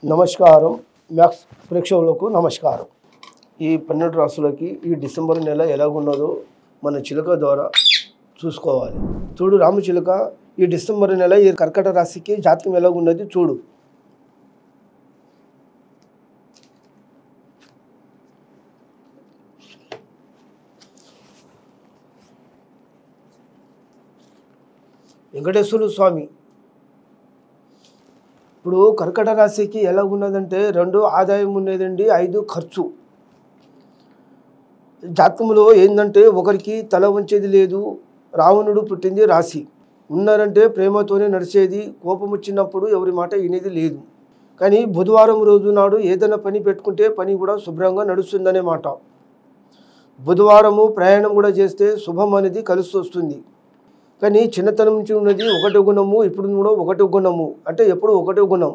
నమస్కారం. మ్యాక్స్ ప్రేక్షకులకు నమస్కారం. ఈ 12 రాశులకి ఈ డిసెంబర్ నెల ఎలాగున్నదో మన చిలుక ద్వారా చూసుకోవాలి. చూడు రామచిలుక, ఈ డిసెంబర్ నెల ఈ కర్కట రాశికి జాతకం ఎలాగున్నది చూడు. వెంకటేశ్వర స్వామి ఇప్పుడు కర్కట రాశికి ఎలా ఉన్నదంటే 2 ఆదాయం ఉన్నదండి, 5 ఖర్చు. జాతకంలో ఏంటంటే ఒకరికి తల వంచేది లేదు. రావణుడు పుట్టింది రాశి. ఉన్నారంటే ప్రేమతోనే నడిచేది, కోపం వచ్చినప్పుడు ఎవరి మాట వినేది లేదు. కానీ బుధవారం రోజు నాడు ఏదైనా పని పెట్టుకుంటే పని కూడా శుభ్రంగా నడుస్తుందనే మాట. బుధవారము ప్రయాణం కూడా చేస్తే శుభం అనేది కలిసి వస్తుంది. కానీ చిన్నతనం నుంచి ఉన్నది ఒకటి గుణము, ఇప్పుడు కూడా ఒకటి గుణము, అంటే ఎప్పుడు ఒకటే గుణం.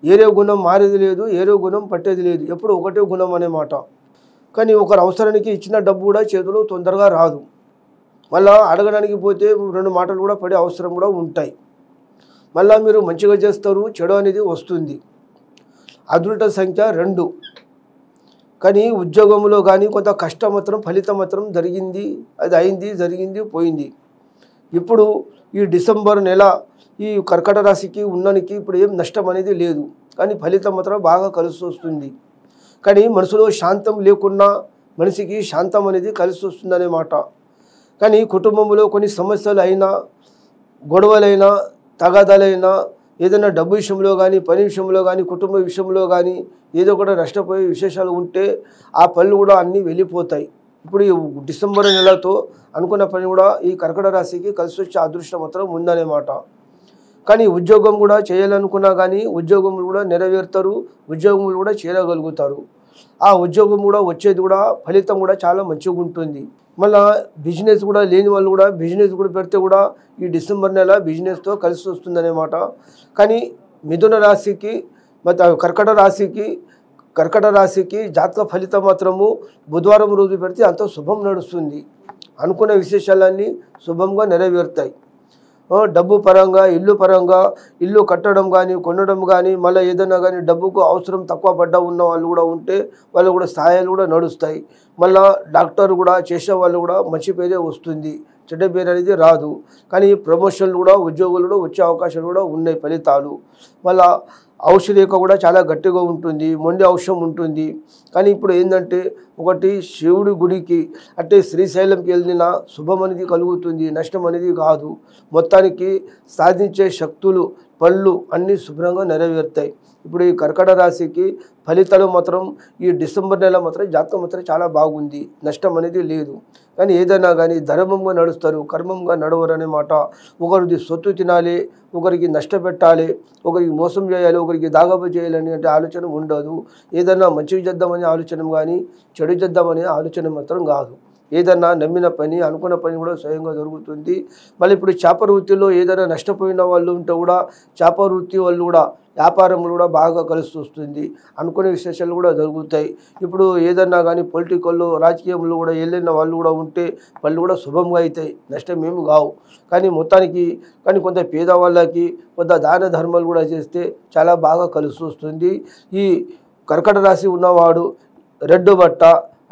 ఏరే గుణం మారేది లేదు, ఏరే గుణం పట్టేది లేదు, ఎప్పుడు ఒకటే గుణం అనే మాట. కానీ ఒకరు అవసరానికి ఇచ్చిన డబ్బు కూడా చేతిలో తొందరగా రాదు. మళ్ళీ అడగడానికి పోతే 2 మాటలు కూడా పడే అవసరం కూడా ఉంటాయి. మళ్ళీ మీరు మంచిగా చేస్తారు, చెడు అనేది వస్తుంది. అదృష్ట సంఖ్య 2. కానీ ఉద్యోగంలో కానీ కొంత కష్టం మాత్రం ఫలితం మాత్రం జరిగింది, అది అయింది, జరిగింది, పోయింది. ఇప్పుడు ఈ డిసెంబర్ నెల ఈ కర్కట రాశికి ఉన్ననికి ఇప్పుడు ఏం నష్టం అనేది లేదు, కానీ ఫలితం మాత్రం బాగా కలిసి వస్తుంది. కానీ మనసులో శాంతం లేకున్నా మనిషికి శాంతం అనేది కలిసి వస్తుందనే మాట. కానీ కుటుంబంలో కొన్ని సమస్యలు అయినా, గొడవలైనా, తగాదాలైనా, ఏదైనా డబ్బు విషయంలో కానీ, పని విషయంలో కానీ, కుటుంబ విషయంలో కానీ ఏదో కూడా నష్టపోయే విశేషాలు ఉంటే ఆ పనులు కూడా అన్నీ వెళ్ళిపోతాయి. ఇప్పుడు ఈ డిసెంబర్ నెలతో అనుకున్న పని కూడా ఈ కర్కట రాశికి కలిసి వచ్చే అదృష్టం మాత్రం ఉందనే మాట. కానీ ఉద్యోగం కూడా చేయాలనుకున్నా కానీ ఉద్యోగములు కూడా నెరవేరుతారు, ఉద్యోగములు కూడా చేయగలుగుతారు. ఆ ఉద్యోగం కూడా వచ్చేది కూడా ఫలితం కూడా చాలా మంచిగా ఉంటుంది. మళ్ళీ బిజినెస్ కూడా లేని వాళ్ళు కూడా బిజినెస్ కూడా పెడితే కూడా ఈ డిసెంబర్ నెల బిజినెస్తో కలిసి వస్తుందనే మాట. కానీ మిథున రాశికి ಮತ್ತು కర్కట రాశికి జాతక ఫలితం మాత్రము బుధవారం రోజు పెడితే అంత శుభం నడుస్తుంది. అనుకున్న విశేషాలన్నీ శుభంగా నెరవేరుతాయి. డబ్బు పరంగా, ఇల్లు పరంగా, ఇల్లు కట్టడం కానీ, కొనడం కానీ, మళ్ళీ ఏదైనా కానీ డబ్బుకు అవసరం తక్కువ పడ్డ ఉన్న వాళ్ళు కూడా ఉంటే వాళ్ళు కూడా స్థాయిలు కూడా నడుస్తాయి. మళ్ళీ డాక్టర్ కూడా చేసే వాళ్ళు కూడా మంచి పేరే వస్తుంది, చెడ్డ పేరు అనేది రాదు. కానీ ప్రమోషన్లు కూడా, ఉద్యోగులు కూడా వచ్చే అవకాశాలు కూడా ఉన్నాయి ఫలితాలు. మళ్ళీ ఔషధేక కూడా చాలా గట్టిగా ఉంటుంది, మొండి ఔషధం ఉంటుంది. కానీ ఇప్పుడు ఏంటంటే ఒకటి శివుడి గుడికి అంటే శ్రీశైలంకి వెళ్ళిన శుభం అనేది కలుగుతుంది, నష్టం అనేది కాదు. మొత్తానికి సాధించే శక్తులు, పళ్ళు అన్నీ శుభ్రంగా నెరవేరుతాయి. ఇప్పుడు ఈ కర్కట రాశికి ఫలితాలు మాత్రం ఈ డిసెంబర్ నెల మాత్రం జాతకం మాత్రం చాలా బాగుంది, నష్టం అనేది లేదు. కానీ ఏదైనా కానీ ధర్మంగా నడుస్తారు, కర్మంగా నడవరు అనే మాట. ఒకరిది సొత్తు తినాలి, ఒకరికి నష్టపెట్టాలి, ఒకరికి మోసం చేయాలి, ఒకరికి దాగబ చేయాలని అంటే ఆలోచన ఉండదు. ఏదైనా మంచిగా చేద్దామనే ఆలోచన కానీ చెడు చేద్దామనే ఆలోచన మాత్రం కాదు. ఏదన్నా నమ్మిన పని, అనుకున్న పని కూడా స్వయంగా జరుగుతుంది. మళ్ళీ ఇప్పుడు చేప వృత్తిలో ఏదైనా నష్టపోయిన వాళ్ళు ఉంటే కూడా చేప వృత్తి వాళ్ళు కూడా వ్యాపారంలో కూడా బాగా కలిసి వస్తుంది, అనుకునే విశేషాలు కూడా జరుగుతాయి. ఇప్పుడు ఏదన్నా కానీ పొలిటికల్లో, రాజకీయంలో కూడా వెళ్ళిన వాళ్ళు కూడా ఉంటే వాళ్ళు కూడా శుభంగా అవుతాయి, నష్టం ఏమి కావు. కానీ మొత్తానికి కానీ కొంత పేదవాళ్ళకి కొంత దాన ధర్మాలు కూడా చేస్తే చాలా బాగా కలిసి వస్తుంది. ఈ కర్కట రాశి ఉన్నవాడు రెడ్ బట్ట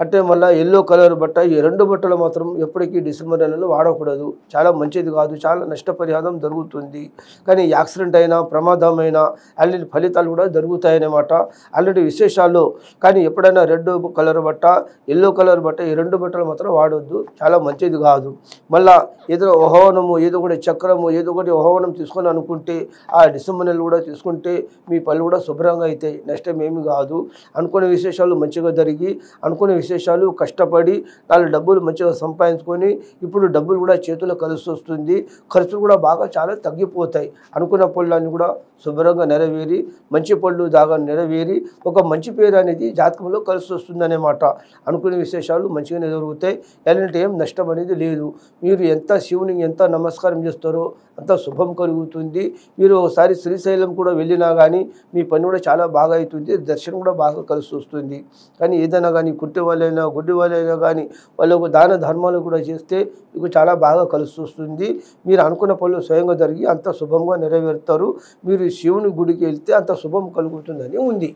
అంటే మళ్ళీ ఎల్లో కలర్ బట్ట, ఈ 2 బట్టలు మాత్రం ఎప్పటికీ డిసెంబర్ నెలలో వాడకూడదు, చాలా మంచిది కాదు, చాలా నష్టపరిహారం జరుగుతుంది. కానీ యాక్సిడెంట్ అయినా, ప్రమాదమైనా అలాంటి ఫలితాలు కూడా జరుగుతాయన్నమాట. అలాంటి విశేషాలు. కానీ ఎప్పుడైనా రెడ్ కలర్ బట్ట, ఎల్లో కలర్ బట్ట, ఈ 2 బట్టలు మాత్రం వాడొద్దు, చాలా మంచిది కాదు. మళ్ళీ ఏదో హోవనము, ఏదో ఒకటి చక్రము, ఏదో ఒకటి హోవనం తీసుకొని అనుకుంటే ఆ డిసెంబర్ నెల కూడా తీసుకుంటే మీ పళ్ళు కూడా శుభ్రంగా అవుతాయి, నష్టం ఏమి కాదు. అనుకునే విశేషాలు మంచిగా జరిగి, అనుకునే విశేషాలు కష్టపడి 4 డబ్బులు మంచిగా సంపాదించుకొని ఇప్పుడు డబ్బులు కూడా చేతుల్లో కలిసి వస్తుంది. ఖర్చులు కూడా బాగా చాలా తగ్గిపోతాయి. అనుకున్న పనులన్నీ కూడా శుభ్రంగా నెరవేరి, మంచి పళ్ళు దాగా నెరవేరి ఒక మంచి పేరు అనేది జాతకంలో కలిసి వస్తుందనే మాట. అనుకునే విశేషాలు మంచిగానే జరుగుతాయి, ఎలాంటి ఏం నష్టం అనేది లేదు. మీరు ఎంత శివునికి ఎంత నమస్కారం చేస్తారో అంత శుభం కలుగుతుంది. మీరు ఒకసారి శ్రీశైలం కూడా వెళ్ళినా కానీ మీ పని కూడా చాలా బాగా అవుతుంది, దర్శనం కూడా బాగా కలిసి వస్తుంది. కానీ ఏదైనా కానీ కుట్టే వాళ్ళకి వాళ్ళైనా గుడ్డి వాళ్ళైనా కానీ వాళ్ళకు దాన ధర్మాలు కూడా చేస్తే మీకు చాలా బాగా కలిసి వస్తుంది. మీరు అనుకున్న పనులు స్వయంగా జరిగి అంత శుభంగా నెరవేరుతారు. మీరు శివుని గుడికి వెళ్తే అంత శుభం కలుగుతుందని ఉంది.